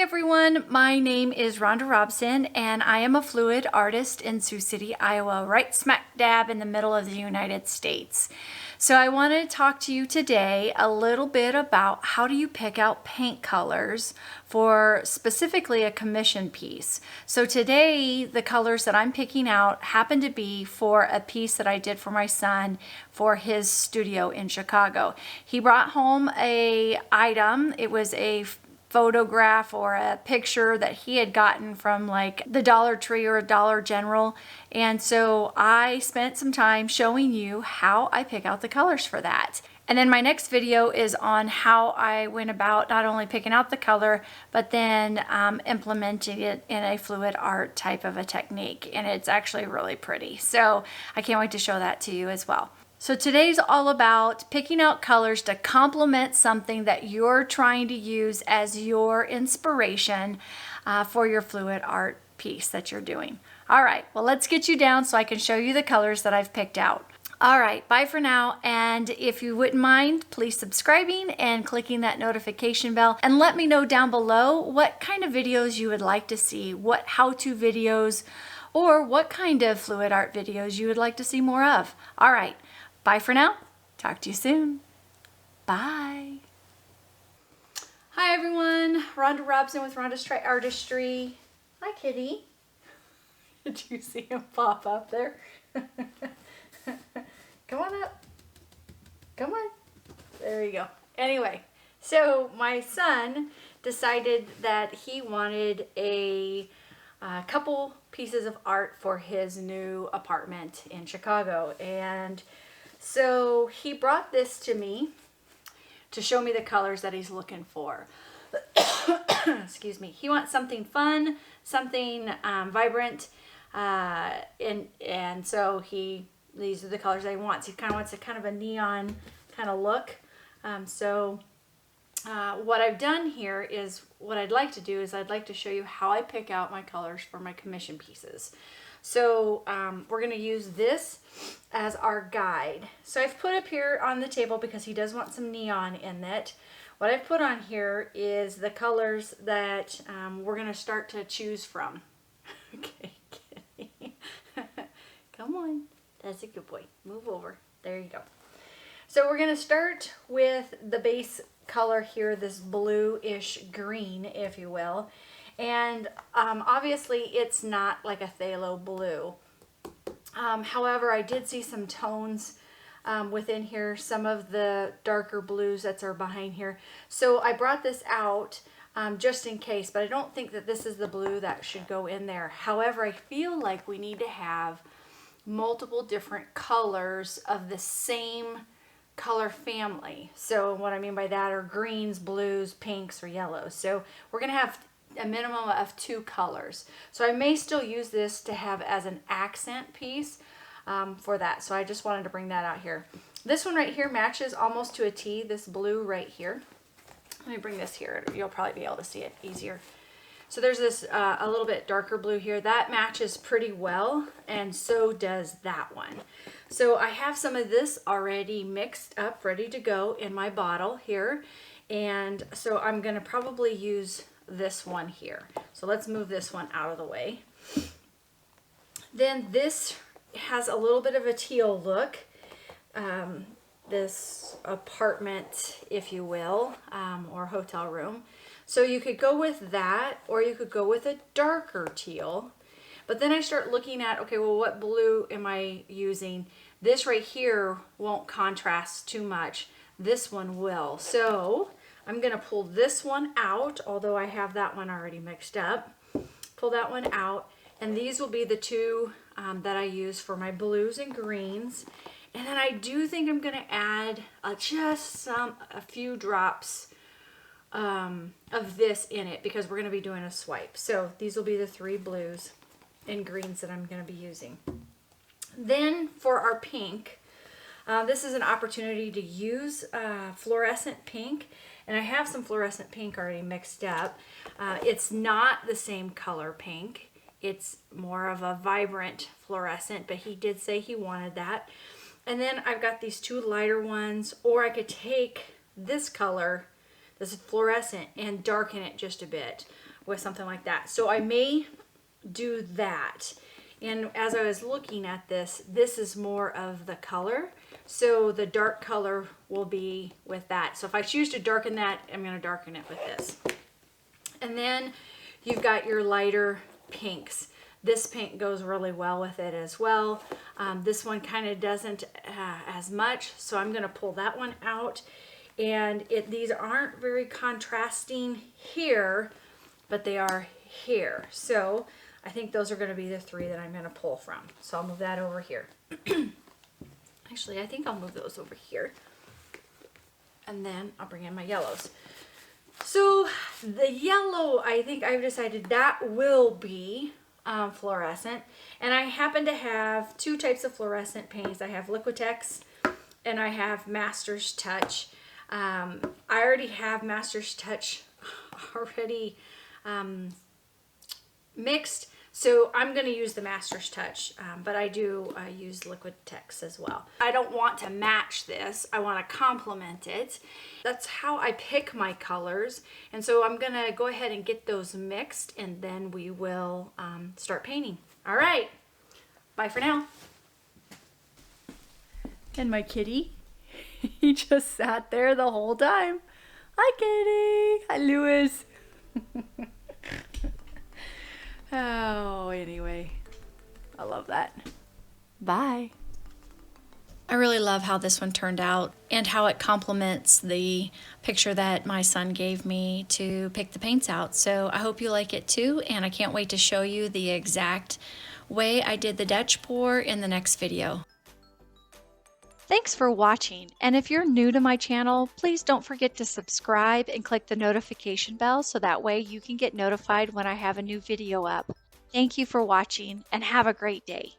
everyone, my name is Rhonda Robson and I am a fluid artist in Sioux City, Iowa, right smack dab in the middle of the United States. So I wanted to talk to you today a little bit about how do you pick out paint colors for specifically a commission piece. So today the colors that I'm picking out happen to be for a piece that I did for my son for his studio in Chicago. He brought home a item. It was a photograph or a picture that he had gotten from like the Dollar Tree or a Dollar General, and so I spent some time showing you how I pick out the colors for that. And then my next video is on how I went about not only picking out the color but then implementing it in a fluid art type of a technique, and it's actually really pretty, so I can't wait to show that to you as well. So today's all about picking out colors to complement something that you're trying to use as your inspiration for your fluid art piece that you're doing. All right, well, let's get you down so I can show you the colors that I've picked out. All right, bye for now. And if you wouldn't mind, please subscribing and clicking that notification bell, and let me know down below what kind of videos you would like to see, what how-to videos, or what kind of fluid art videos you would like to see more of. All right. Bye for now. Talk to you soon. Bye. Hi everyone. Rhonda Robson with Rhonda's Tri-RRR-tistry. Hi kitty. Did you see him pop up there? Come on up. Come on. There you go. Anyway, so my son decided that he wanted a couple pieces of art for his new apartment in Chicago, and so he brought this to me to show me the colors that he's looking for. Excuse me. He wants something fun, something vibrant, and so these are the colors that he wants. He kind of wants a kind of a neon kind of look. What I've done here is, what I'd like to do is I'd like to show you how I pick out my colors for my commission pieces. So we're going to use this as our guide. So I've put up here on the table, because he does want some neon in it, what I've put on here is the colors that we're going to start to choose from. Okay, kitty. Come on. That's a good boy. Move over. There you go. So we're going to start with the base color here, this bluish green, if you will. And obviously it's not like a phthalo blue. However, I did see some tones within here, some of the darker blues that are behind here. So I brought this out just in case, but I don't think that this is the blue that should go in there. However, I feel like we need to have multiple different colors of the same color family. So what I mean by that are greens, blues, pinks, or yellows. So we're going to have a minimum of 2 colors. So I may still use this to have as an accent piece for that. So I just wanted to bring that out here. This one right here matches almost to a T, this blue right here. Let me bring this here. You'll probably be able to see it easier. So there's this a little bit darker blue here. That matches pretty well, and so does that one. So I have some of this already mixed up, ready to go in my bottle here. And so I'm going to probably use this one here. So let's move this one out of the way. Then this has a little bit of a teal look. This apartment, if you will, or hotel room. So you could go with that, or you could go with a darker teal. But then I start looking at, okay, well, what blue am I using? This right here won't contrast too much. This one will. So I'm going to pull this one out, although I have that one already mixed up. Pull that one out, and these will be the 2 that I use for my blues and greens. And then I do think I'm going to add just a few drops of this in it, because we're going to be doing a swipe. So these will be the 3 blues and greens that I'm going to be using. Then for our pink, this is an opportunity to use fluorescent pink, and I have some fluorescent pink already mixed up. It's not the same color pink. It's more of a vibrant fluorescent, but he did say he wanted that. And then I've got these 2 lighter ones, or I could take this color, this fluorescent, and darken it just a bit. with something like that. So I may do that. And as I was looking at this, this is more of the color. So the dark color will be with that. So if I choose to darken that, I'm going to darken it with this. And then you've got your lighter pinks. This pink goes really well with it as well. This one kind of doesn't as much, so I'm going to pull that one out. And these aren't very contrasting here, but they are here. So I think those are going to be the three that I'm going to pull from. So I'll move that over here. Actually, I think I'll move those over here. And then I'll bring in my yellows. So the yellow, I think I've decided that will be fluorescent. And I happen to have two types of fluorescent paints. I have Liquitex and I have Master's Touch. I already have Master's Touch already mixed, so I'm going to use the Master's Touch, but I do use Liquitex as well. I don't want to match this, I want to complement it. That's how I pick my colors, and so I'm going to go ahead and get those mixed, and then we will start painting. All right, bye for now. And my kitty, he just sat there the whole time. Hi, kitty. Hi, Lewis. Oh, anyway, I love that. Bye. I really love how this one turned out and how it complements the picture that my son gave me to pick the paints out. So I hope you like it too, and I can't wait to show you the exact way I did the Dutch pour in the next video. Thanks for watching, and if you're new to my channel, please don't forget to subscribe and click the notification bell so that way you can get notified when I have a new video up. Thank you for watching, and have a great day.